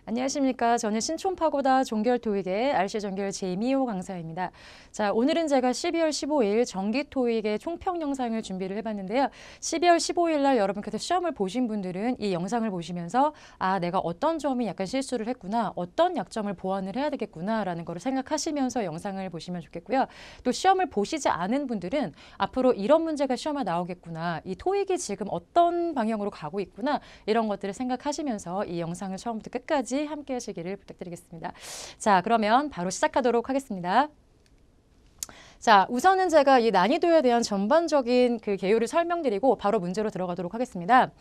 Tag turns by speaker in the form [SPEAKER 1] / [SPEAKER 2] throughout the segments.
[SPEAKER 1] 안녕하십니까. 저는 신촌파고다 종결토익의 RC 종결 제이미호 강사입니다. 자, 오늘은 제가 12월 15일 정기토익의 총평 영상을 준비를 해봤는데요. 12월 15일 날 여러분께서 시험을 보신 분들은 이 영상을 보시면서 내가 어떤 점이 약간 실수를 했구나, 어떤 약점을 보완을 해야 되겠구나 라는 거를 생각하시면서 영상을 보시면 좋겠고요. 또 시험을 보시지 않은 분들은 앞으로 이런 문제가 시험에 나오겠구나, 이 토익이 지금 어떤 방향으로 가고 있구나, 이런 것들을 생각하시면서 이 영상을 처음부터 끝까지 함께 하시기를 부탁드리겠습니다. 자, 그러면 바로 시작하도록 하겠습니다. 자, 우선은 제가 이 난이도에 대한 전반적인 그 개요를 설명드리고 바로 문제로 들어가도록 하겠습니다.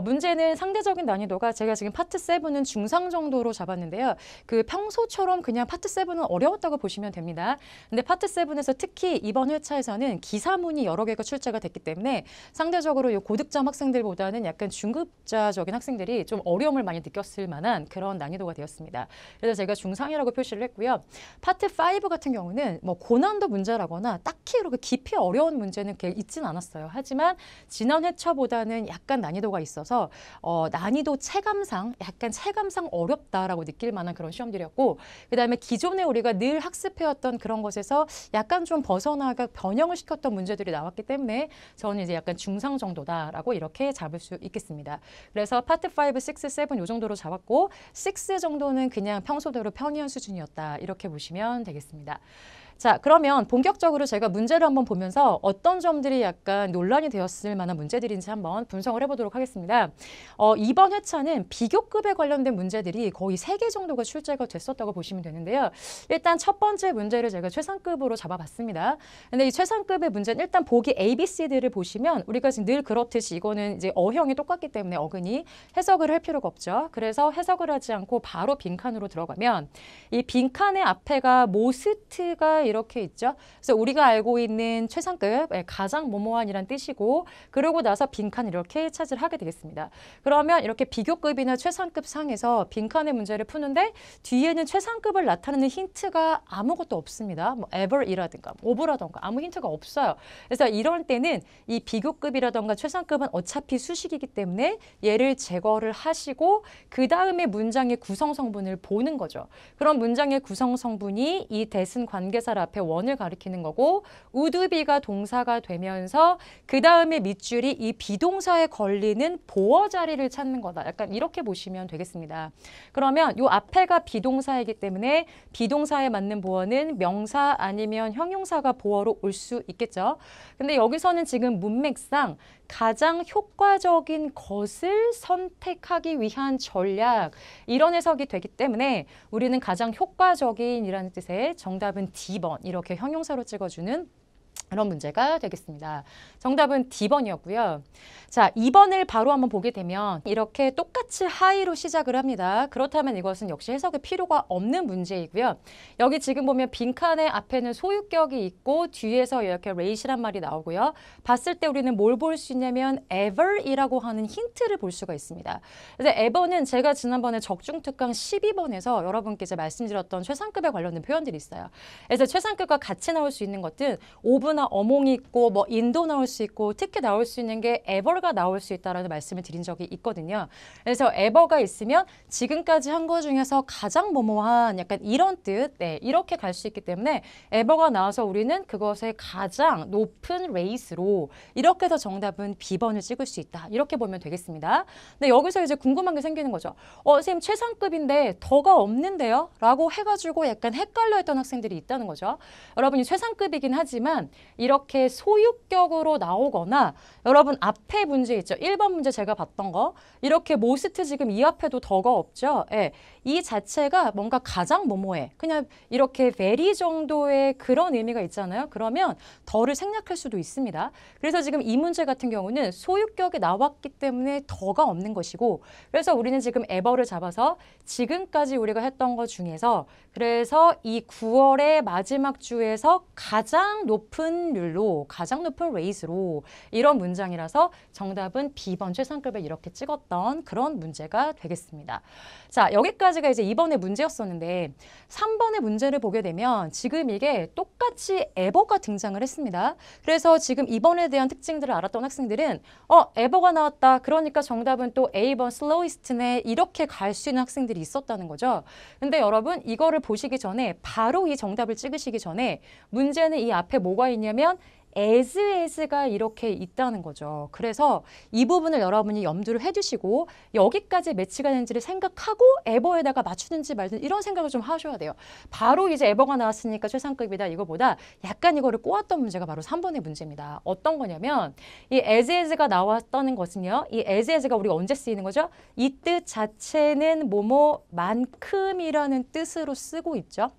[SPEAKER 1] 문제는 상대적인 난이도가 제가 지금 파트 7은 중상 정도로 잡았는데요. 그 평소처럼 그냥 파트 7은 어려웠다고 보시면 됩니다. 근데 파트 7에서 특히 이번 회차에서는 기사문이 여러 개가 출제가 됐기 때문에 상대적으로 이 고득점 학생들보다는 약간 중급자적인 학생들이 좀 어려움을 많이 느꼈을 만한 그런 난이도가 되었습니다. 그래서 제가 중상이라고 표시를 했고요. 파트 5 같은 경우는 뭐 고난도 문제라거나 딱히 그렇게 깊이 어려운 문제는 있진 않았어요. 하지만 지난 회차보다는 약간 난이도가 있어서 난이도 약간 체감상 어렵다라고 느낄 만한 그런 시험들이었고, 그 다음에 기존에 우리가 늘 학습해왔던 그런 것에서 약간 좀 벗어나가 변형을 시켰던 문제들이 나왔기 때문에 저는 이제 약간 중상 정도다라고 이렇게 잡을 수 있겠습니다. 그래서 파트 5, 6, 7 이 정도로 잡았고 6 정도는 그냥 평소대로 평이한 수준이었다, 이렇게 보시면 되겠습니다. 자, 그러면 본격적으로 제가 문제를 한번 보면서 어떤 점들이 약간 논란이 되었을 만한 문제들인지 한번 분석을 해보도록 하겠습니다. 이번 회차는 비교급에 관련된 문제들이 거의 3개 정도가 출제가 됐었다고 보시면 되는데요. 일단 첫 번째 문제를 제가 최상급으로 잡아봤습니다. 근데 이 최상급의 문제는 일단 보기 A, B, C들을 보시면 우리가 지금 늘 그렇듯이 이거는 이제 어형이 똑같기 때문에 어근이 해석을 할 필요가 없죠. 그래서 해석을 하지 않고 바로 빈칸으로 들어가면 이 빈칸의 앞에가 모스트가 이렇게 있죠. 그래서 우리가 알고 있는 최상급, 가장 뭐뭐한이란 뜻이고, 그러고 나서 빈칸 이렇게 차지하게 되겠습니다. 그러면 이렇게 비교급이나 최상급 상에서 빈칸의 문제를 푸는데 뒤에는 최상급을 나타내는 힌트가 아무것도 없습니다. 뭐 ever이라든가 over라든가 아무 힌트가 없어요. 그래서 이럴 때는 이 비교급이라든가 최상급은 어차피 수식이기 때문에 얘를 제거를 하시고 그 다음에 문장의 구성 성분을 보는 거죠. 그럼 문장의 구성 성분이 이 대신 관계사 앞에 원을 가리키는 거고, would be가 동사가 되면서 그 다음에 밑줄이 이 비동사에 걸리는 보어 자리를 찾는 거다. 약간 이렇게 보시면 되겠습니다. 그러면 이 앞에가 비동사이기 때문에 비동사에 맞는 보어는 명사 아니면 형용사가 보어로 올 수 있겠죠. 근데 여기서는 지금 문맥상 가장 효과적인 것을 선택하기 위한 전략, 이런 해석이 되기 때문에 우리는 가장 효과적인이라는 뜻의 정답은 D번, 이렇게 형용사로 찍어주는 그런 문제가 되겠습니다. 정답은 D번이었고요. 자, 2번을 바로 한번 보게 되면 이렇게 똑같이 하이로 시작을 합니다. 그렇다면 이것은 역시 해석의 필요가 없는 문제이고요. 여기 지금 보면 빈칸의 앞에는 소유격이 있고 뒤에서 이렇게 rate이란 말이 나오고요. 봤을 때 우리는 뭘 볼 수 있냐면 ever이라고 하는 힌트를 볼 수가 있습니다. 그래서 ever는 제가 지난번에 적중특강 12번에서 여러분께 이제 말씀드렸던 최상급에 관련된 표현들이 있어요. 그래서 최상급과 같이 나올 수 있는 것은 오브나 어몽이 있고 뭐 인도 나올 수 있고 특히 나올 수 있는 게 ever가 나올 수 있다라는 말씀을 드린 적이 있거든요. 그래서 ever가 있으면 지금까지 한 거 중에서 가장 뭐뭐한 약간 이런 뜻, 이렇게 갈 수 있기 때문에 ever가 나와서 우리는 그것의 가장 높은 레이스로 이렇게 해서 정답은 B번을 찍을 수 있다, 이렇게 보면 되겠습니다. 근데 여기서 이제 궁금한 게 생기는 거죠. 선생님 최상급인데 더가 없는데요? 라고 해가지고 약간 헷갈려 했던 학생들이 있다는 거죠. 여러분이 최상급이긴 하지만 이렇게 소유격으로 나오거나, 여러분 앞에 문제 있죠. 1번 문제 제가 봤던 거, 이렇게 모스트 지금 이 앞에도 더가 없죠. 이 자체가 뭔가 가장 뭐뭐해, 그냥 이렇게 very 정도의 그런 의미가 있잖아요. 그러면 더를 생략할 수도 있습니다. 그래서 지금 이 문제 같은 경우는 소유격이 나왔기 때문에 더가 없는 것이고, 그래서 우리는 지금 ever를 잡아서 지금까지 우리가 했던 것 중에서, 그래서 이 9월의 마지막 주에서 가장 높은 높은 raise로 이런 문장이라서 정답은 B번 최상급을 이렇게 찍었던 그런 문제가 되겠습니다. 자, 여기까지가 이제 2번의 문제였었는데 3번의 문제를 보게 되면 지금 이게 똑같이 ever가 등장을 했습니다. 그래서 지금 2번에 대한 특징들을 알았던 학생들은 ever가 나왔다. 그러니까 정답은 또 A번 slowest네. 이렇게 갈 수 있는 학생들이 있었다는 거죠. 근데 여러분 이거를 보시기 전에 바로 이 정답을 찍으시기 전에 문제는 이 앞에 뭐가 있냐면 as가 이렇게 있다는 거죠. 그래서 이 부분을 여러분이 염두를 해두시고 여기까지 매치가 되는지를 생각하고 ever에다가 맞추는지 말든지 이런 생각을 좀 하셔야 돼요. 바로 이제 ever가 나왔으니까 최상급이다 이거보다 약간 이거를 꼬았던 문제가 바로 3번의 문제입니다. 어떤 거냐면 이 as가 나왔다는 것은요. 이 as가 우리가 언제 쓰이는 거죠? 이 뜻 자체는 뭐뭐만큼이라는 뜻으로 쓰고 있죠.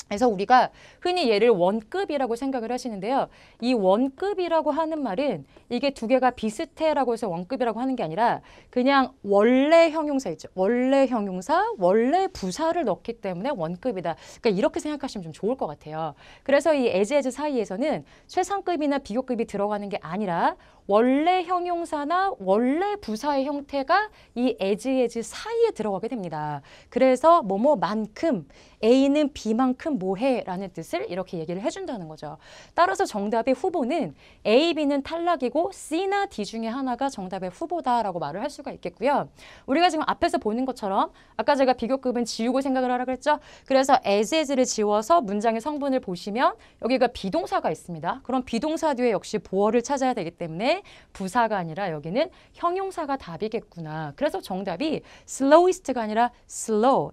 [SPEAKER 1] 그래서 우리가 흔히 얘를 원급이라고 생각을 하시는데요. 이 원급이라고 하는 말은 이게 두 개가 비슷해라고 해서 원급이라고 하는 게 아니라 그냥 원래 형용사 있죠. 원래 형용사, 원래 부사를 넣기 때문에 원급이다. 그러니까 이렇게 생각하시면 좀 좋을 것 같아요. 그래서 이 as 사이에서는 최상급이나 비교급이 들어가는 게 아니라 원래 형용사나 원래 부사의 형태가 이 as 사이에 들어가게 됩니다. 그래서 뭐뭐만큼 A는 B만큼 뭐해? 라는 뜻을 이렇게 얘기를 해준다는 거죠. 따라서 정답의 후보는 A, B는 탈락이고 C나 D 중에 하나가 정답의 후보다라고 말을 할 수가 있겠고요. 우리가 지금 앞에서 보는 것처럼 아까 제가 비교급은 지우고 생각을 하라고 했죠. 그래서 as를 지워서 문장의 성분을 보시면 여기가 비동사가 있습니다. 그럼 비동사 뒤에 역시 보어를 찾아야 되기 때문에 부사가 아니라 여기는 형용사가 답이겠구나. 그래서 정답이 slowest가 아니라 slow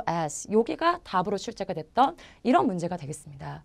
[SPEAKER 1] as 여기가 답으로 출제가 됐던 이런 문제가 되겠습니다.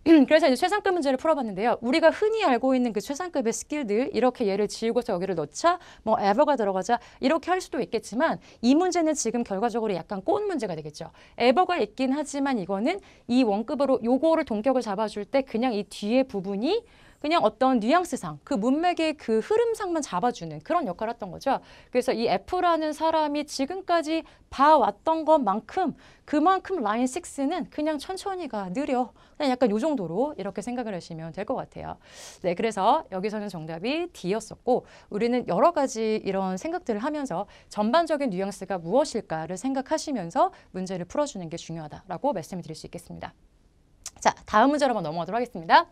[SPEAKER 1] 그래서 이제 최상급 문제를 풀어봤는데요. 우리가 흔히 알고 있는 그 최상급의 스킬들 이렇게 얘를 지우고서 여기를 넣자 뭐 ever가 들어가자 이렇게 할 수도 있겠지만 이 문제는 지금 결과적으로 약간 꼬은 문제가 되겠죠. ever가 있긴 하지만 이거는 이 원급으로 요거를 동격을 잡아줄 때 그냥 이 뒤에 부분이 그냥 어떤 뉘앙스상, 그 문맥의 그 흐름상만 잡아주는 그런 역할을 했던 거죠. 그래서 이 F라는 사람이 지금까지 봐왔던 것만큼 그만큼 라인 6는 그냥 천천히 가, 느려. 그냥 약간 요 정도로 이렇게 생각을 하시면 될 것 같아요. 네, 그래서 여기서는 정답이 D였었고 우리는 여러 가지 이런 생각들을 하면서 전반적인 뉘앙스가 무엇일까를 생각하시면서 문제를 풀어주는 게 중요하다라고 말씀을 드릴 수 있겠습니다. 자, 다음 문제로 한번 넘어가도록 하겠습니다.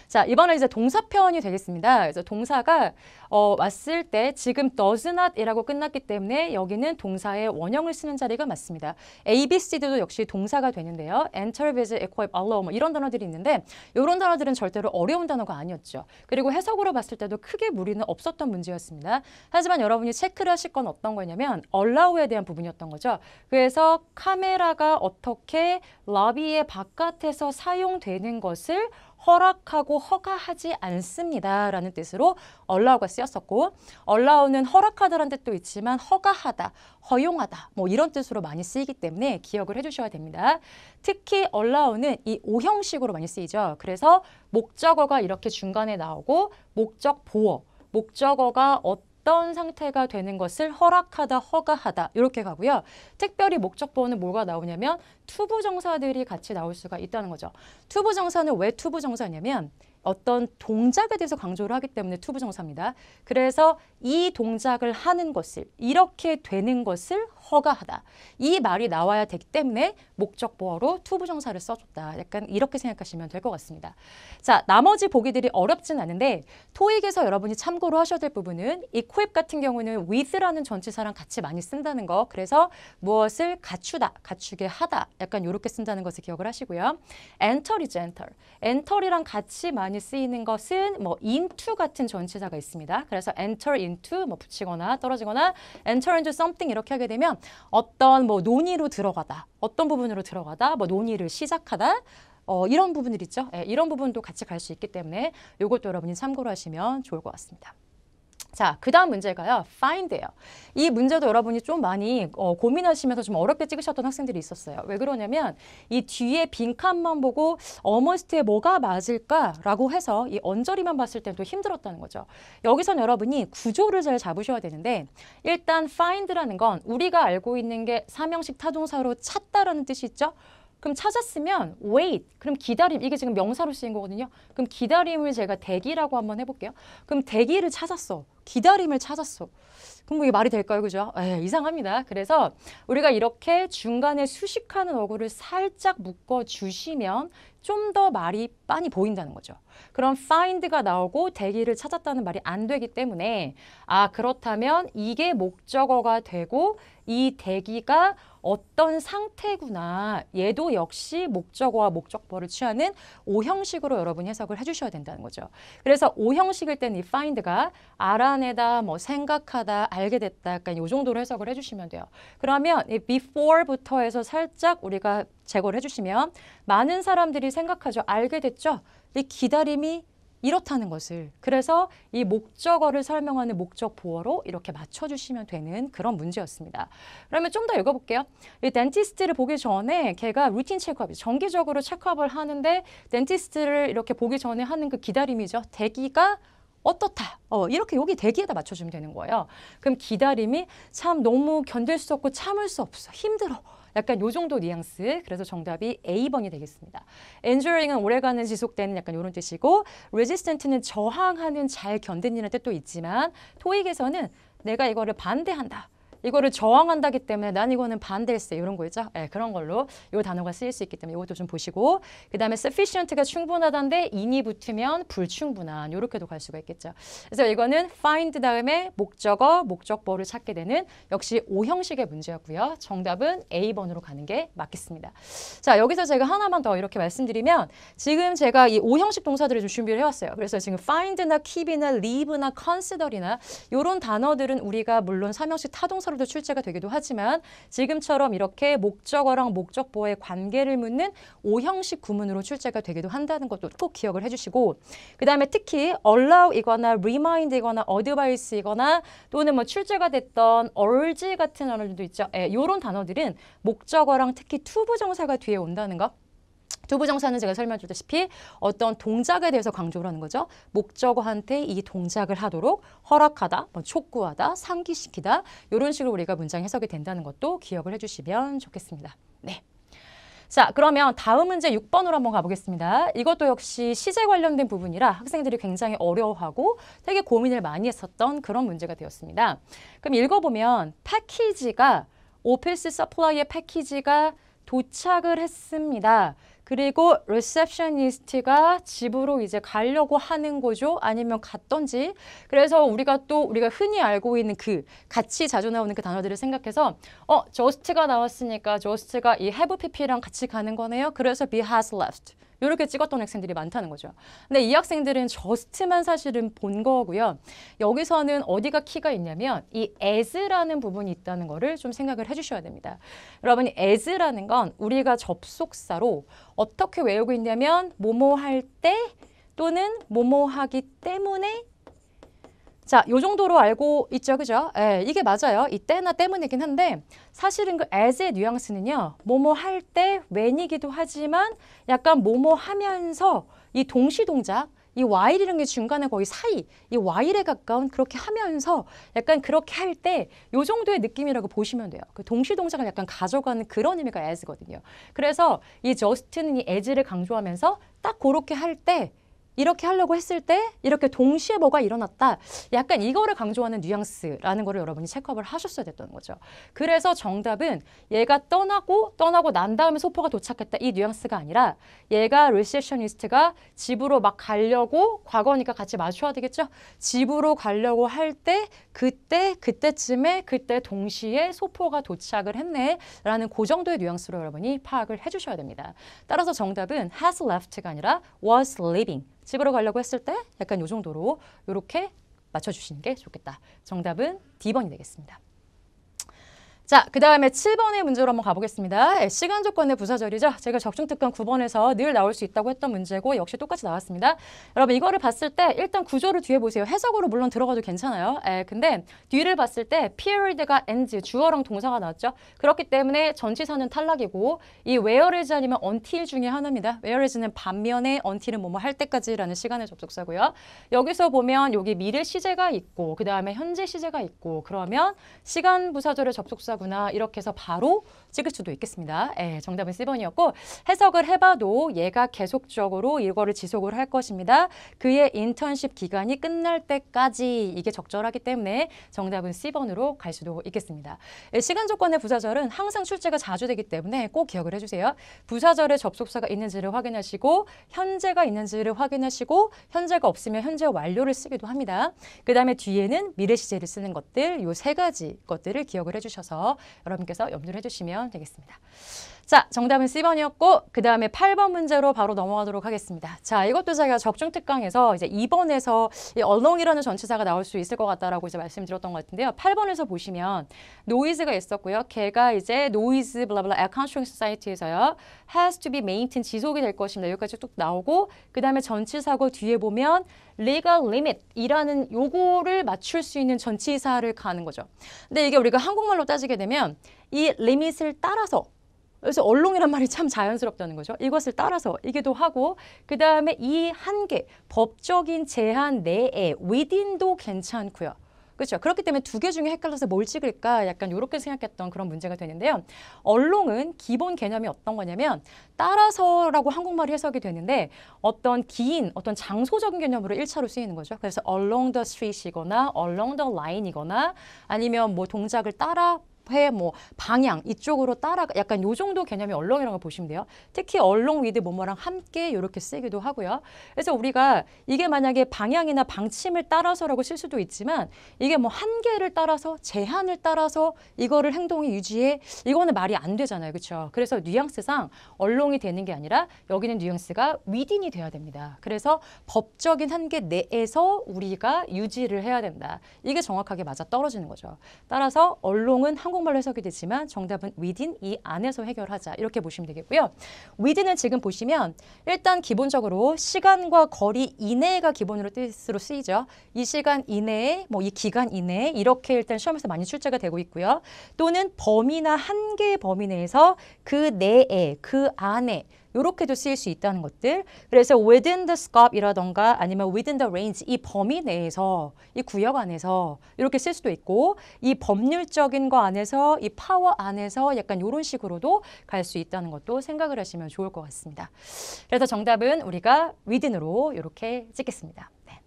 [SPEAKER 1] 자, 이번에 이제 동사편이 되겠습니다. 그래서 동사가 왔을 때 지금 does not이라고 끝났기 때문에 여기는 동사의 원형을 쓰는 자리가 맞습니다. A, B, C도 역시 동사가 되는데요. enter, visit, equip, allow 뭐 이런 단어들이 있는데 이런 단어들은 절대로 어려운 단어가 아니었죠. 그리고 해석으로 봤을 때도 크게 무리는 없었던 문제였습니다. 하지만 여러분이 체크를 하실 건 어떤 거냐면 allow에 대한 부분이었던 거죠. 그래서 카메라가 어떻게 러비의 바깥에서 사용되는 것을 허락하고 허가하지 않습니다. 라는 뜻으로 allow가 쓰였었고 allow는 허락하다라는 뜻도 있지만 허가하다, 허용하다 뭐 이런 뜻으로 많이 쓰이기 때문에 기억을 해주셔야 됩니다. 특히 allow는 이 오형식으로 많이 쓰이죠. 그래서 목적어가 이렇게 중간에 나오고 목적 보어, 목적어가 어떤 상태가 되는 것을 허락하다, 허가하다 이렇게 가고요. 특별히 목적보어는 뭐가 나오냐면 투부정사들이 같이 나올 수가 있다는 거죠. 투부정사는 왜 투부정사냐면 어떤 동작에 대해서 강조를 하기 때문에 투부정사입니다. 그래서 이 동작을 하는 것을 이렇게 되는 것을 허가하다. 이 말이 나와야 되기 때문에 목적보어로 투부정사를 써줬다. 약간 이렇게 생각하시면 될 것 같습니다. 자, 나머지 보기들이 어렵진 않은데 토익에서 여러분이 참고로 하셔야 될 부분은 equip 같은 경우는 with라는 전치사랑 같이 많이 쓴다는 거. 그래서 무엇을 갖추다, 갖추게 하다. 약간 이렇게 쓴다는 것을 기억을 하시고요. enter이죠, enter. enter이랑 같이 많이 쓰이는 것은 뭐 into 같은 전치사가 있습니다. 그래서 enter into 뭐 붙이거나 떨어지거나 enter into something 이렇게 하게 되면 어떤 뭐 논의로 들어가다, 어떤 부분으로 들어가다, 뭐 논의를 시작하다 이런 부분들 있죠. 이런 부분도 같이 갈 수 있기 때문에 이것도 여러분이 참고로 하시면 좋을 것 같습니다. 자, 그 다음 문제가요. find예요. 이 문제도 여러분이 좀 많이 고민하시면서 좀 어렵게 찍으셨던 학생들이 있었어요. 왜 그러냐면 이 뒤에 빈칸만 보고 almost에 뭐가 맞을까라고 해서 이 언저리만 봤을 때도 힘들었다는 거죠. 여기선 여러분이 구조를 잘 잡으셔야 되는데 일단 find라는 건 우리가 알고 있는 게 삼형식 타동사로 찾다라는 뜻이 있죠. 그럼 찾았으면 wait, 그럼 기다림, 이게 지금 명사로 쓰인 거거든요. 그럼 기다림을 제가 대기라고 한번 해볼게요. 그럼 대기를 찾았어. 기다림을 찾았어. 그럼 뭐 이게 말이 될까요? 그죠? 이상합니다. 그래서 우리가 이렇게 중간에 수식하는 어구를 살짝 묶어주시면 좀 더 말이 빤히 보인다는 거죠. 그럼 find가 나오고 대기를 찾았다는 말이 안 되기 때문에 그렇다면 이게 목적어가 되고 이 대기가 어떤 상태구나. 얘도 역시 목적어와 목적보를 취하는 오형식으로 여러분이 해석을 해주셔야 된다는 거죠. 그래서 오형식일 때는 이 find가 알아내다, 뭐 생각하다, 알게 됐다. 약간 이 정도로 해석을 해주시면 돼요. 그러면 이 before부터 해서 살짝 우리가 제거를 해주시면 많은 사람들이 생각하죠. 알게 됐죠? 이 기다림이 이렇다는 것을. 그래서 이 목적어를 설명하는 목적 보어로 이렇게 맞춰주시면 되는 그런 문제였습니다. 그러면 좀 더 읽어볼게요. 이 덴티스트를 보기 전에 걔가 루틴 체크업, 정기적으로 체크업을 하는데 덴티스트를 이렇게 보기 전에 하는 그 기다림이죠. 대기가 어떻다. 이렇게 여기 대기에다 맞춰주면 되는 거예요. 그럼 기다림이 참 너무 견딜 수 없고 참을 수 없어. 힘들어. 약간 요 정도 뉘앙스. 그래서 정답이 A번이 되겠습니다. enduring은 오래가는 지속되는 약간 이런 뜻이고 resistant는 저항하는 잘 견디는 뜻도 있지만 토익에서는 내가 이거를 반대한다. 이거를 저항한다기 때문에 난 이거는 반대일세 이런 거 있죠. 그런 걸로 이 단어가 쓰일 수 있기 때문에 이것도 좀 보시고 그 다음에 sufficient가 충분하다인데 in이 붙으면 불충분한 이렇게도 갈 수가 있겠죠. 그래서 이거는 find 다음에 목적어, 목적보를 찾게 되는 역시 오형식의 문제였고요. 정답은 A번으로 가는 게 맞겠습니다. 자, 여기서 제가 하나만 더 이렇게 말씀드리면 지금 제가 이 오형식 동사들을 좀 준비를 해왔어요. 그래서 지금 find나 keep이나 leave나 consider이나 이런 단어들은 우리가 물론 삼형식 타동사로 출제가 되기도 하지만 지금처럼 이렇게 목적어랑 목적보의 관계를 묻는 오형식 구문으로 출제가 되기도 한다는 것도 꼭 기억을 해주시고 그 다음에 특히 allow이거나 remind이거나 advice이거나 또는 뭐 출제가 됐던 urge 같은 단어들도 있죠. 이런 단어들은 목적어랑 특히 투부정사가 뒤에 온다는 거. 투부정사는 제가 설명드렸다시피 어떤 동작에 대해서 강조를 하는 거죠. 목적어한테 이 동작을 하도록 허락하다, 뭐 촉구하다, 상기시키다 이런 식으로 우리가 문장 해석이 된다는 것도 기억을 해주시면 좋겠습니다. 네. 자, 그러면 다음 문제 6번으로 한번 가보겠습니다. 이것도 역시 시제 관련된 부분이라 학생들이 굉장히 어려워하고 되게 고민을 많이 했었던 그런 문제가 되었습니다. 그럼 읽어보면 패키지가 오피스 서플라이의 패키지가 도착을 했습니다. 그리고 리셉셔니스트가 집으로 이제 가려고 하는 거죠. 아니면 갔던지. 그래서 우리가 흔히 알고 있는 그 같이 자주 나오는 그 단어들을 생각해서 just가 나왔으니까 just가 이 have pp랑 같이 가는 거네요. 그래서 be has left. 이렇게 찍었던 학생들이 많다는 거죠. 근데 이 학생들은 just만 사실은 본 거고요. 여기서는 어디가 키가 있냐면 이 as라는 부분이 있다는 거를 좀 생각을 해주셔야 됩니다. 여러분이 as라는 건 우리가 접속사로 어떻게 외우고 있냐면 뭐뭐 할 때 또는 뭐뭐 하기 때문에 자, 요 정도로 알고 있죠, 그죠? 이게 맞아요. 이 때나 때문이긴 한데 사실은 그 as의 뉘앙스는요. 뭐뭐 할 때 when이기도 하지만 약간 뭐뭐 하면서 이 동시동작 이 while이라는 게 중간에 거의 사이 이 while에 가까운 그렇게 하면서 약간 그렇게 할 때 요 정도의 느낌이라고 보시면 돼요. 그 동시동작을 약간 가져가는 그런 의미가 as거든요. 그래서 이 just는 이 as를 강조하면서 딱 그렇게 할 때 이렇게 하려고 했을 때 이렇게 동시에 뭐가 일어났다. 약간 이거를 강조하는 뉘앙스라는 거를 여러분이 체크업을 하셨어야 됐던 거죠. 그래서 정답은 얘가 떠나고 난 다음에 소포가 도착했다. 이 뉘앙스가 아니라 얘가 리셉셔니스트가 집으로 막 가려고 과거니까 같이 맞춰야 되겠죠. 집으로 가려고 할 때 그때쯤에 그때 동시에 소포가 도착을 했네. 라는 그 정도의 뉘앙스로 여러분이 파악을 해주셔야 됩니다. 따라서 정답은 has left가 아니라 was leaving. 집으로 가려고 했을 때 약간 요 정도로 이렇게 맞춰주시는 게 좋겠다. 정답은 D번이 되겠습니다. 자, 그 다음에 7번의 문제로 한번 가보겠습니다. 시간 조건의 부사절이죠. 제가 적중특강 9번에서 늘 나올 수 있다고 했던 문제고 역시 똑같이 나왔습니다. 여러분 이거를 봤을 때 일단 구조를 뒤에 보세요. 해석으로 물론 들어가도 괜찮아요. 근데 뒤를 봤을 때 period가 ends, 주어랑 동사가 나왔죠. 그렇기 때문에 전치사는 탈락이고 이 whereas 아니면 until 중에 하나입니다. whereas는 반면에 until은 뭐뭐 할 때까지라는 시간의 접속사고요. 여기서 보면 여기 미래 시제가 있고 그 다음에 현재 시제가 있고 그러면 시간 부사절의 접속사 접속사구나 이렇게 해서 바로 찍을 수도 있겠습니다. 정답은 C번이었고 해석을 해봐도 얘가 계속적으로 이거를 지속을 할 것입니다. 그의 인턴십 기간이 끝날 때까지 이게 적절하기 때문에 정답은 C번으로 갈 수도 있겠습니다. 시간 조건의 부사절은 항상 출제가 자주 되기 때문에 꼭 기억을 해주세요. 부사절에 접속사가 있는지를 확인하시고 현재가 있는지를 확인하시고 현재가 없으면 현재 완료를 쓰기도 합니다. 그 다음에 뒤에는 미래 시제를 쓰는 것들 요 세 가지 것들을 기억을 해주셔서 여러분께서 염두를 해주시면 되겠습니다. 자, 정답은 C번이었고 그 다음에 8번 문제로 바로 넘어가도록 하겠습니다. 자, 이것도 제가 적중특강에서 이제 2번에서 이 along이라는 전치사가 나올 수 있을 것 같다라고 이제 말씀드렸던 것 같은데요. 8번에서 보시면 noise가 있었고요. 걔가 이제 noise 블라블라 accounting society에서요. has to be maintained 지속이 될 것입니다. 여기까지 뚝 나오고 그 다음에 전치사고 뒤에 보면 legal limit이라는 요거를 맞출 수 있는 전치사를 가는 거죠. 근데 이게 우리가 한국말로 따지게 되면 이 limit을 따라서 그래서 언론이란 말이 참 자연스럽다는 거죠. 이것을 따라서 이기도 하고 그 다음에 이 한계, 법적인 제한 내에 within도 괜찮고요. 그렇죠. 그렇기 때문에 두 개 중에 헷갈려서 뭘 찍을까 약간 이렇게 생각했던 그런 문제가 되는데요. 언론은 기본 개념이 어떤 거냐면 따라서라고 한국말이 해석이 되는데 어떤 긴, 어떤 장소적인 개념으로 1차로 쓰이는 거죠. 그래서 along the street이거나 along the line이거나 아니면 뭐 동작을 따라 뭐 방향 이쪽으로 따라 약간 요 정도 개념이 along이라는 걸 보시면 돼요. 특히 along with 뭐뭐랑 함께 이렇게 쓰기도 하고요. 그래서 우리가 이게 만약에 방향이나 방침을 따라서라고 쓸 수도 있지만 이게 뭐 한계를 따라서 제한을 따라서 이거를 행동이 유지해 이거는 말이 안 되잖아요. 그렇죠? 그래서 뉘앙스상 along이 되는 게 아니라 여기는 뉘앙스가 within이 돼야 됩니다. 그래서 법적인 한계 내에서 우리가 유지를 해야 된다. 이게 정확하게 맞아 떨어지는 거죠. 따라서 along은 한국말로 해석이 되지만 정답은 within 이 안에서 해결하자 이렇게 보시면 되겠고요. within은 지금 보시면 일단 기본적으로 시간과 거리 이내가 기본으로 뜻으로 쓰이죠. 이 시간 이내에 뭐 이 기간 이내에 이렇게 일단 시험에서 많이 출제가 되고 있고요. 또는 범위나 한계의 범위 내에서 그 내에 그 안에 이렇게도 쓰일 수 있다는 것들. 그래서 within the scope이라던가 아니면 within the range 이 범위 내에서 이 구역 안에서 이렇게 쓸 수도 있고 이 법률적인 거 안에서 이 파워 안에서 약간 이런 식으로도 갈 수 있다는 것도 생각을 하시면 좋을 것 같습니다. 그래서 정답은 우리가 within으로 이렇게 찍겠습니다. 네.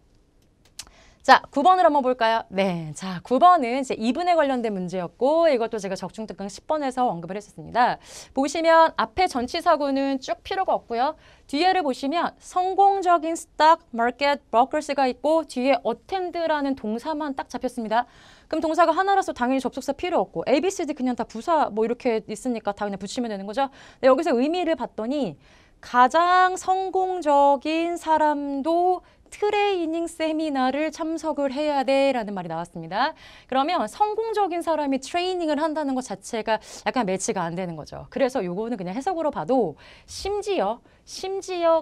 [SPEAKER 1] 자, 9번을 한번 볼까요? 네. 자, 9번은 이제 이분에 관련된 문제였고 이것도 제가 적중특강 10번에서 언급을 했었습니다. 보시면 앞에 전치사구는 쭉 필요가 없고요. 뒤에를 보시면 성공적인 스탁 마켓 브로커스가 있고 뒤에 attend라는 동사만 딱 잡혔습니다. 그럼 동사가 하나라서 당연히 접속사 필요 없고 A, B, C, D 그냥 다 부사 뭐 이렇게 있으니까 다 그냥 붙이면 되는 거죠. 네, 여기서 의미를 봤더니 가장 성공적인 사람도 트레이닝 세미나를 참석을 해야 돼라는 말이 나왔습니다. 그러면 성공적인 사람이 트레이닝을 한다는 것 자체가 약간 매치가 안 되는 거죠. 그래서 요거는 그냥 해석으로 봐도 심지어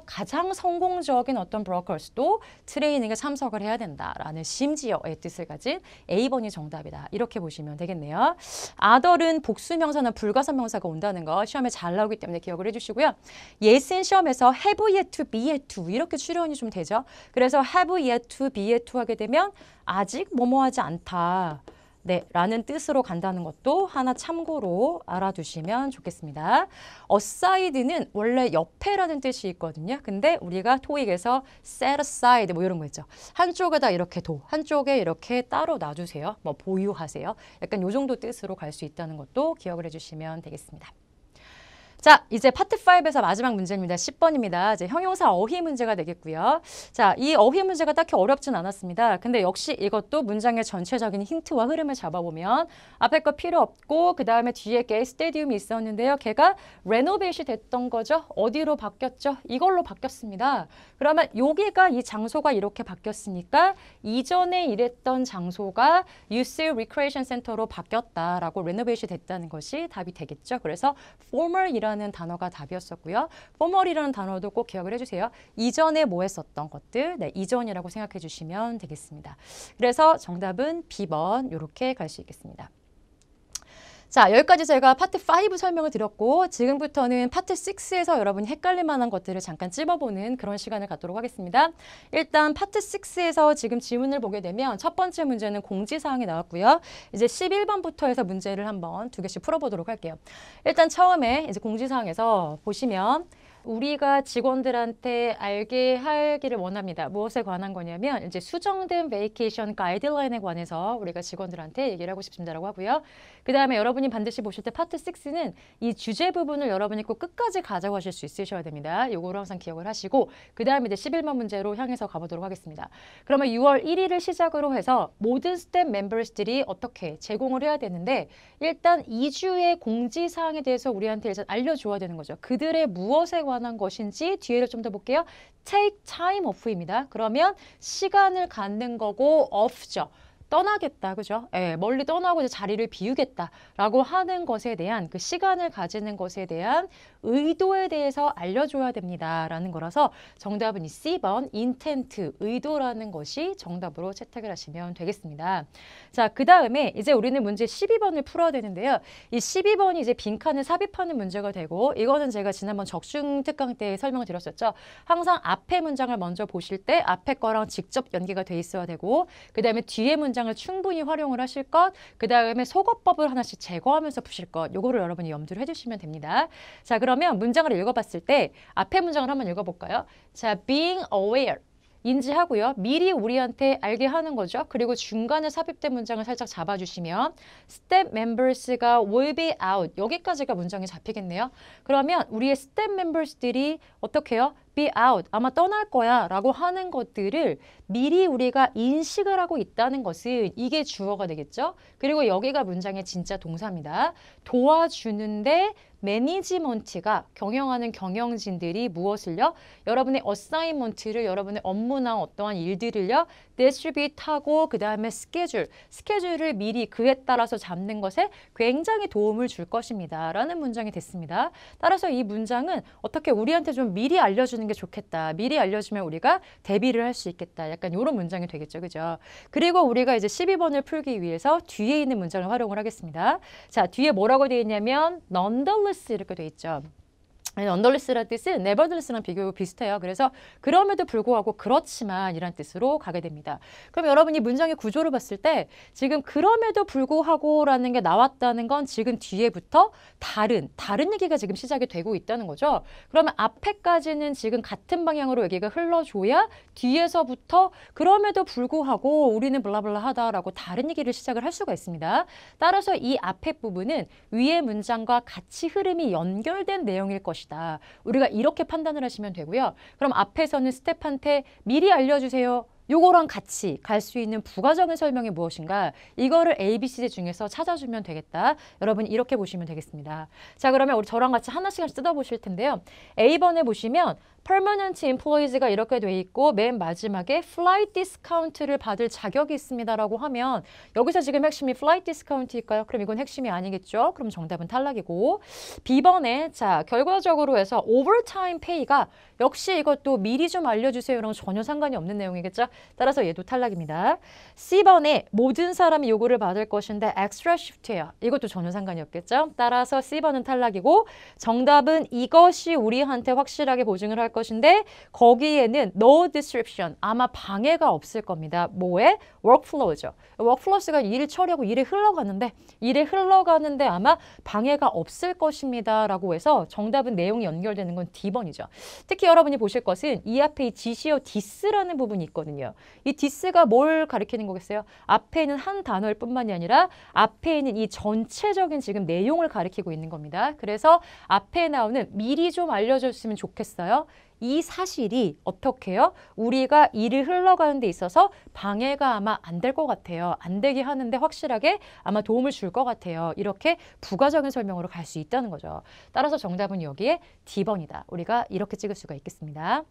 [SPEAKER 1] 가장 성공적인 어떤 브로커스도 트레이닝에 참석을 해야 된다라는 심지어의 뜻을 가진 A번이 정답이다. 이렇게 보시면 되겠네요. other은 복수명사나 불가사명사가 온다는 거 시험에 잘 나오기 때문에 기억을 해주시고요. yes인 시험에서 have yet to, be yet to 이렇게 출연이 좀 되죠. 그래서 have yet to, be yet to 하게 되면 아직 뭐뭐하지 않다. 네, 라는 뜻으로 간다는 것도 하나 참고로 알아두시면 좋겠습니다. aside는 원래 옆에라는 뜻이 있거든요. 근데 우리가 토익에서 set aside 뭐 이런 거 있죠. 한쪽에다 이렇게 한쪽에 이렇게 따로 놔두세요. 뭐 보유하세요. 약간 요 정도 뜻으로 갈 수 있다는 것도 기억을 해주시면 되겠습니다. 자, 이제 파트 5에서 마지막 문제입니다. 10번입니다. 이제 형용사 어휘 문제가 되겠고요. 자, 이 어휘 문제가 딱히 어렵진 않았습니다. 근데 역시 이것도 문장의 전체적인 힌트와 흐름을 잡아보면 앞에 거 필요 없고 그 다음에 뒤에 게 스테디움이 있었는데요. 걔가 레노베이션 됐던 거죠. 어디로 바뀌었죠? 이걸로 바뀌었습니다. 그러면 여기가 이 장소가 이렇게 바뀌었으니까 이전에 일했던 장소가 Youth Recreation Center로 바뀌었다라고 레노베이션 됐다는 것이 답이 되겠죠. 그래서 former이라는 단어가 답이었었고요. former이라는 단어도 꼭 기억을 해주세요. 이전에 뭐 했었던 것들, 네, 이전이라고 생각해 주시면 되겠습니다. 그래서 정답은 B번 이렇게 갈 수 있겠습니다. 자, 여기까지 제가 파트 5 설명을 드렸고 지금부터는 파트 6에서 여러분이 헷갈릴 만한 것들을 잠깐 찝어보는 그런 시간을 갖도록 하겠습니다. 일단 파트 6에서 지금 지문을 보게 되면 첫 번째 문제는 공지사항이 나왔고요. 이제 11번부터 해서 문제를 한번 2개씩 풀어보도록 할게요. 일단 처음에 이제 공지사항에서 보시면 우리가 직원들한테 알게 하기를 원합니다. 무엇에 관한 거냐면 이제 수정된 베이케이션 가이드라인에 관해서 우리가 직원들한테 얘기를 하고 싶습니다라고 하고요. 그 다음에 여러분이 반드시 보실 때 파트 6는 이 주제 부분을 여러분이 꼭 끝까지 가져가실 수 있으셔야 됩니다. 요거를 항상 기억을 하시고 그 다음에 이제 11번 문제로 향해서 가보도록 하겠습니다. 그러면 6월 1일을 시작으로 해서 모든 스텝 멤버스들이 어떻게 제공을 해야 되는데 일단 2주의 공지사항에 대해서 우리한테 일단 알려줘야 되는 거죠. 그들의 무엇에 관한 것인지 뒤에를 좀 더 볼게요. Take time off입니다. 그러면 시간을 갖는 거고 off죠. 떠나겠다, 그죠? 예, 멀리 떠나고 이제 자리를 비우겠다라고 하는 것에 대한 그 시간을 가지는 것에 대한 의도에 대해서 알려줘야 됩니다라는 거라서 정답은 이 C번 intent, 의도라는 것이 정답으로 채택을 하시면 되겠습니다. 자, 그 다음에 이제 우리는 문제 12번을 풀어야 되는데요. 이 12번이 이제 빈칸을 삽입하는 문제가 되고 이거는 제가 지난번 적중 특강 때 설명을 드렸었죠. 항상 앞에 문장을 먼저 보실 때 앞에 거랑 직접 연계가 돼 있어야 되고 그 다음에 뒤에 문장을 충분히 활용을 하실 것, 그 다음에 속어법을 하나씩 제거하면서 푸실 것, 요거를 여러분이 염두를 해주시면 됩니다. 자, 그러면 문장을 읽어봤을 때 앞에 문장을 한번 읽어볼까요? 자, being aware. 인지하고요. 미리 우리한테 알게 하는 거죠. 그리고 중간에 삽입된 문장을 살짝 잡아주시면 step members가 will be out. 여기까지가 문장이 잡히겠네요. 그러면 우리의 step members들이 어떻게 해요? be out. 아마 떠날 거야 라고 하는 것들을 미리 우리가 인식을 하고 있다는 것은 이게 주어가 되겠죠. 그리고 여기가 문장의 진짜 동사입니다. 도와주는데 매니지먼트가 경영하는 경영진들이 무엇을요? 여러분의 어사이먼트를 여러분의 업무나 어떠한 일들을요. 디스트리뷰트하고 그 다음에 스케줄을 미리 그에 따라서 잡는 것에 굉장히 도움을 줄 것입니다. 라는 문장이 됐습니다. 따라서 이 문장은 어떻게 우리한테 좀 미리 알려주는 게 좋겠다. 미리 알려주면 우리가 대비를 할 수 있겠다. 약간 이런 문장이 되겠죠. 그죠? 그리고 우리가 이제 12번을 풀기 위해서 뒤에 있는 문장을 활용을 하겠습니다. 자, 뒤에 뭐라고 되어 있냐면 nonetheless 이렇게 되어 있죠. nonetheless라는 뜻은 nevertheless랑 비교가 비슷해요. 그래서 그럼에도 불구하고 그렇지만 이란 뜻으로 가게 됩니다. 그럼 여러분이 문장의 구조를 봤을 때 지금 그럼에도 불구하고 라는 게 나왔다는 건 지금 뒤에부터 다른 얘기가 지금 시작이 되고 있다는 거죠. 그러면 앞에까지는 지금 같은 방향으로 얘기가 흘러줘야 뒤에서부터 그럼에도 불구하고 우리는 블라블라 하다라고 다른 얘기를 시작을 할 수가 있습니다. 따라서 이 앞에 부분은 위의 문장과 같이 흐름이 연결된 내용일 것이다. 우리가 이렇게 판단을 하시면 되고요. 그럼 앞에서는 스텝한테 미리 알려주세요. 요거랑 같이 갈 수 있는 부가적인 설명이 무엇인가? 이거를 ABCD 중에서 찾아주면 되겠다. 여러분 이렇게 보시면 되겠습니다. 자, 그러면 우리 저랑 같이 하나씩 뜯어보실 텐데요. A번에 보시면 permanent employees가 이렇게 돼 있고 맨 마지막에 flight discount를 받을 자격이 있습니다라고 하면 여기서 지금 핵심이 flight discount일까요? 그럼 이건 핵심이 아니겠죠? 그럼 정답은 탈락이고 B번에 자 결과적으로 해서 overtime pay가 역시 이것도 미리 좀 알려주세요랑 전혀 상관이 없는 내용이겠죠? 따라서 얘도 탈락입니다. C번에 모든 사람이 요구를 받을 것인데 extra shift예요. 이것도 전혀 상관이 없겠죠? 따라서 C번은 탈락이고 정답은 이것이 우리한테 확실하게 보증을 할 것인데 거기에는 no disruption, 아마 방해가 없을 겁니다. 뭐에? workflow죠. workflow가 일을 처리하고 일에 흘러가는데 아마 방해가 없을 것입니다. 라고 해서 정답은 내용이 연결되는 건 D번이죠. 특히 여러분이 보실 것은 이 앞에 이 지시어 this라는 부분이 있거든요. 이 this가 뭘 가리키는 거겠어요? 앞에 있는 한 단어일 뿐만이 아니라 앞에 있는 이 전체적인 지금 내용을 가리키고 있는 겁니다. 그래서 앞에 나오는 미리 좀 알려줬으면 좋겠어요. 이 사실이 어떻게 해요? 우리가 일을 흘러가는 데 있어서 방해가 아마 안 될 것 같아요. 안 되게 하는데 확실하게 아마 도움을 줄 것 같아요. 이렇게 부가적인 설명으로 갈 수 있다는 거죠. 따라서 정답은 여기에 D번이다. 우리가 이렇게 찍을 수가 있겠습니다.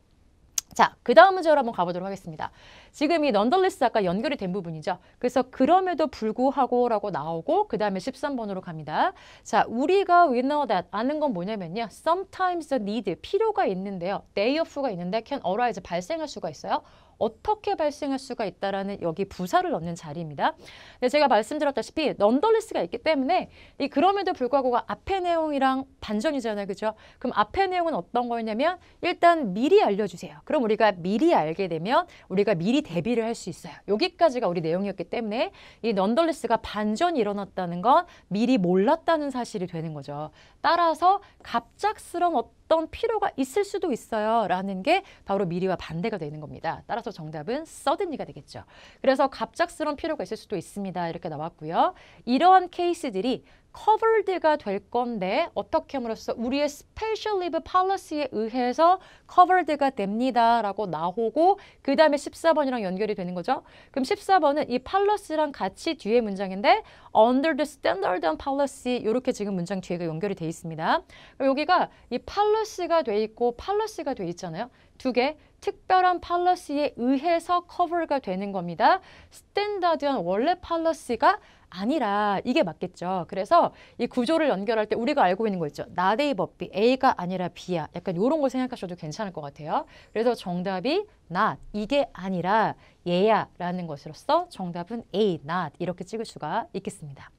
[SPEAKER 1] 자, 그 다음 문제로 한번 가보도록 하겠습니다. 지금 이 nonetheless 아까 연결이 된 부분이죠. 그래서 그럼에도 불구하고 라고 나오고 그 다음에 13번으로 갑니다. 자, 우리가 we know that 아는 건 뭐냐면요. sometimes the need, 필요가 있는데요. day off가 있는데 can arise, 발생할 수가 있어요. 어떻게 발생할 수가 있다라는 여기 부사를 넣는 자리입니다. 근데 제가 말씀드렸다시피 nonetheless가 있기 때문에 그럼에도 불구하고 앞의 내용이랑 반전이잖아요. 그죠? 그럼 앞의 내용은 어떤 거였냐면 일단 미리 알려주세요. 그럼 우리가 미리 알게 되면 우리가 미리 대비를 할 수 있어요. 여기까지가 우리 내용이었기 때문에 이 nonetheless가 반전이 일어났다는 건 미리 몰랐다는 사실이 되는 거죠. 따라서 갑작스러운 어떤 필요가 있을 수도 있어요 라는 게 바로 미리와 반대가 되는 겁니다. 따라서 정답은 suddenly가 되겠죠. 그래서 갑작스러운 필요가 있을 수도 있습니다. 이렇게 나왔고요. 이러한 케이스들이 covered가 될 건데 어떻게 함으로써 우리의 special leave policy에 의해서 covered가 됩니다 라고 나오고 그 다음에 14번이랑 연결이 되는 거죠. 그럼 14번은 이 policy랑 같이 뒤에 문장인데 under the standard and policy 이렇게 지금 문장 뒤에가 연결이 돼 있습니다. 그럼 여기가 이 policy가 돼 있고 policy가 돼 있잖아요. 두 개 특별한 policy에 의해서 cover가 되는 겁니다. 스탠다드한 원래 policy가 아니라 이게 맞겠죠. 그래서 이 구조를 연결할 때 우리가 알고 있는 거 있죠. not A but B, A가 아니라 B야. 약간 이런 걸 생각하셔도 괜찮을 것 같아요. 그래서 정답이 not, 이게 아니라 얘야 라는 것으로서 정답은 A, not 이렇게 찍을 수가 있겠습니다.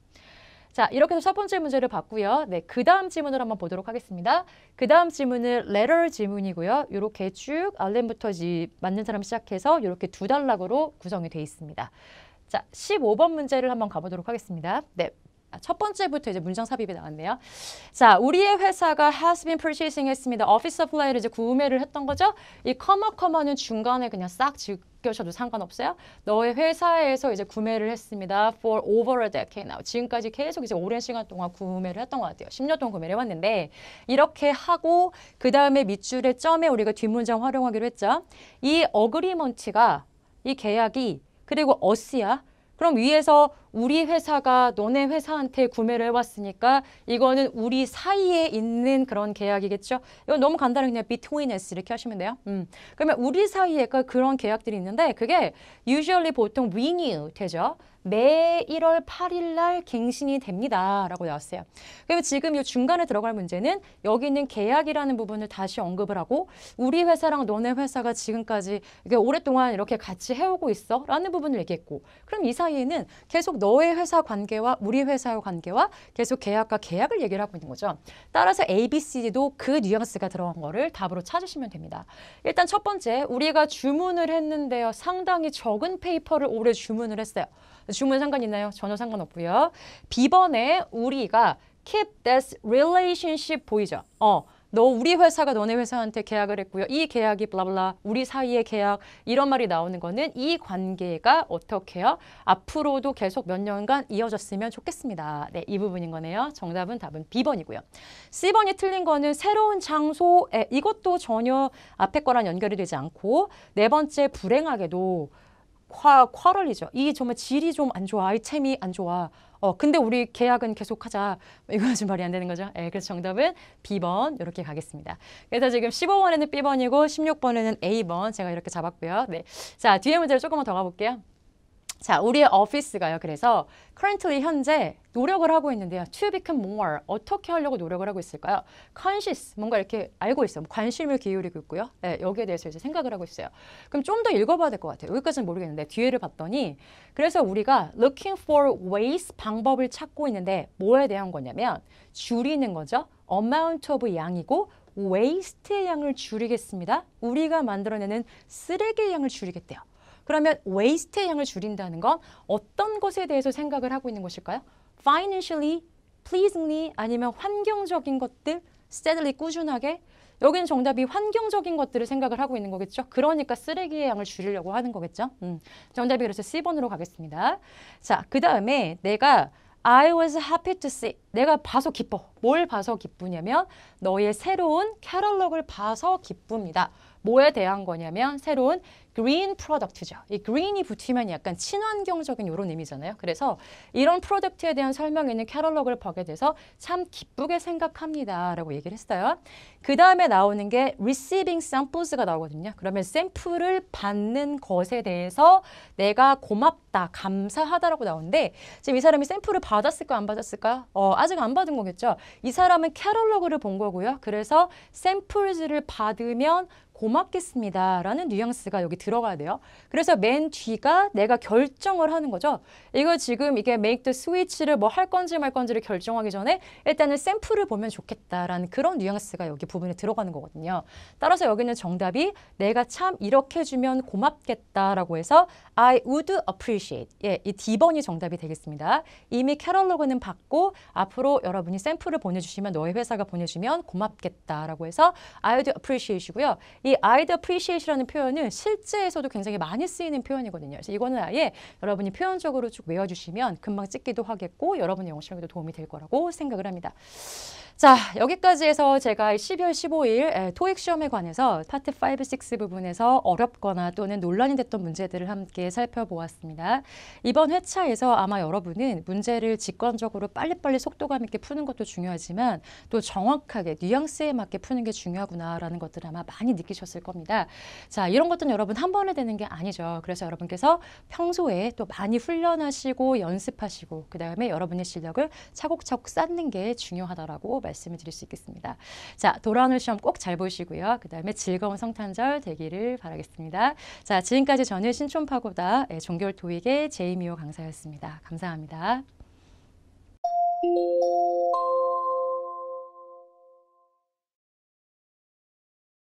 [SPEAKER 1] 자, 이렇게 해서 첫 번째 문제를 봤고요. 네, 그 다음 지문을 한번 보도록 하겠습니다. 그 다음 지문은 letter 지문이고요. 이렇게 쭉 알렘부터 맞는 사람 시작해서 이렇게 두 단락으로 구성이 되어 있습니다. 자, 15번 문제를 한번 가보도록 하겠습니다. 네. 첫 번째부터 이제 문장 삽입이 나왔네요. 자, 우리의 회사가 has been purchasing 했습니다. office supply를 이제 구매를 했던 거죠. 이 커머는 중간에 그냥 싹 지켜셔도 상관없어요. 너의 회사에서 이제 구매를 했습니다. for over a decade now. 지금까지 계속 이제 오랜 시간 동안 구매를 했던 것 같아요. 10년 동안 구매를 해왔는데 이렇게 하고 그 다음에 밑줄의 점에 우리가 뒷문장 활용하기로 했죠. 이 어그리먼트가 이 계약이 그리고 us야. 그럼 위에서 우리 회사가 너네 회사한테 구매를 해왔으니까 이거는 우리 사이에 있는 그런 계약이겠죠. 이건 너무 간단하게 그냥 between us 이렇게 하시면 돼요. 그러면 우리 사이에 그런 계약들이 있는데 그게 usually 보통 renew 되죠. 매 1월 8일 날 갱신이 됩니다. 라고 나왔어요. 그러면 지금 이 중간에 들어갈 문제는 여기 있는 계약이라는 부분을 다시 언급을 하고 우리 회사랑 너네 회사가 지금까지 오랫동안 이렇게 같이 해오고 있어 라는 부분을 얘기했고 그럼 이 사이에는 계속 너의 회사 관계와 우리 회사의 관계와 계속 계약과 계약을 얘기를 하고 있는 거죠. 따라서 A, B, C도 그 뉘앙스가 들어간 거를 답으로 찾으시면 됩니다. 일단 첫 번째 우리가 주문을 했는데요. 상당히 적은 페이퍼를 올해 주문을 했어요. 주문 상관 있나요? 전혀 상관없고요. B번에 우리가 keep this relationship 보이죠? 너 우리 회사가 너네 회사한테 계약을 했고요. 이 계약이 블라블라 우리 사이의 계약 이런 말이 나오는 거는 이 관계가 어떻게 해요? 앞으로도 계속 몇 년간 이어졌으면 좋겠습니다. 네, 이 부분인 거네요. 정답은 답은 B번이고요. C번이 틀린 거는 새로운 장소에 이것도 전혀 앞에 거랑 연결이 되지 않고 네 번째 불행하게도 쿼럴이죠. 이 정말 질이 좀 안 좋아. 아이템이 안 좋아. 근데 우리 계약은 계속하자. 이거 좀 말이 안 되는 거죠. 네, 그래서 정답은 B번 이렇게 가겠습니다. 그래서 지금 15번에는 B번이고 16번에는 A번 제가 이렇게 잡았고요. 네, 자 뒤에 문제를 조금만 더 가볼게요. 자, 우리의 오피스가요. 그래서 currently 현재 노력을 하고 있는데요. to become more 어떻게 하려고 노력을 하고 있을까요? conscious 뭔가 이렇게 알고 있어요. 관심을 기울이고 있고요. 네, 여기에 대해서 이제 생각을 하고 있어요. 그럼 좀 더 읽어봐야 될 것 같아요. 여기까지는 모르겠는데 뒤에를 봤더니 그래서 우리가 looking for ways 방법을 찾고 있는데 뭐에 대한 거냐면 줄이는 거죠. amount of 양이고 waste의 양을 줄이겠습니다. 우리가 만들어내는 쓰레기의 양을 줄이겠대요. 그러면 waste의 양을 줄인다는 건 어떤 것에 대해서 생각을 하고 있는 것일까요? financially, pleasingly 아니면 환경적인 것들, steadily 꾸준하게 여기는 정답이 환경적인 것들을 생각을 하고 있는 거겠죠. 그러니까 쓰레기의 양을 줄이려고 하는 거겠죠. 정답이 그래서 C번으로 가겠습니다. 자, 그 다음에 내가 I was happy to see. 내가 봐서 기뻐. 뭘 봐서 기쁘냐면 너의 새로운 캐탈로그를 봐서 기쁩니다. 뭐에 대한 거냐면 새로운 green product죠. 이 green이 붙으면 약간 친환경적인 이런 의미잖아요. 그래서 이런 프로덕트에 대한 설명이 있는 캐탈로그를 보게 돼서 참 기쁘게 생각합니다. 라고 얘기를 했어요. 그 다음에 나오는 게 receiving samples가 나오거든요. 그러면 샘플을 받는 것에 대해서 내가 고맙다, 감사하다라고 나오는데 지금 이 사람이 샘플을 받았을까요? 안 받았을까요? 아직 안 받은 거겠죠. 이 사람은 캐탈로그를 본 거고요. 그래서 샘플즈를 받으면 고맙겠습니다. 라는 뉘앙스가 여기 들어가야 돼요. 그래서 맨 뒤가 내가 결정을 하는 거죠. 이거 지금 이게 make the switch를 뭐 할 건지 말 건지를 결정하기 전에 일단은 샘플을 보면 좋겠다라는 그런 뉘앙스가 여기 부분에 들어가는 거거든요. 따라서 여기는 정답이 내가 참 이렇게 해주면 고맙겠다라고 해서 I would appreciate. 예, 이 D번이 정답이 되겠습니다. 이미 캐탈로그는 받고 앞으로 여러분이 샘플을 보내주시면 너의 회사가 보내주면 고맙겠다라고 해서 I'd appreciate이고요. 이 I'd appreciate이라는 표현은 실제에서도 굉장히 많이 쓰이는 표현이거든요. 그래서 이거는 아예 여러분이 표현적으로 쭉 외워주시면 금방 찍기도 하겠고 여러분의 영어 실력에도 도움이 될 거라고 생각을 합니다. 자, 여기까지 해서 제가 12월 15일 토익 시험에 관해서 파트 5, 6 부분에서 어렵거나 또는 논란이 됐던 문제들을 함께 살펴보았습니다. 이번 회차에서 아마 여러분은 문제를 직관적으로 빨리빨리 속도감 있게 푸는 것도 중요하지만 또 정확하게 뉘앙스에 맞게 푸는 게 중요하구나라는 것들을 아마 많이 느끼셨을 겁니다. 자, 이런 것들은 여러분 한 번에 되는 게 아니죠. 그래서 여러분께서 평소에 또 많이 훈련하시고 연습하시고 그 다음에 여러분의 실력을 차곡차곡 쌓는 게 중요하다라고 말씀을 드릴 수 있겠습니다. 자, 돌아오는 시험 꼭 잘 보시고요. 그 다음에 즐거운 성탄절 되기를 바라겠습니다. 자, 지금까지 저는 신촌파고다 종결 토익의 제이미호 강사였습니다. 감사합니다.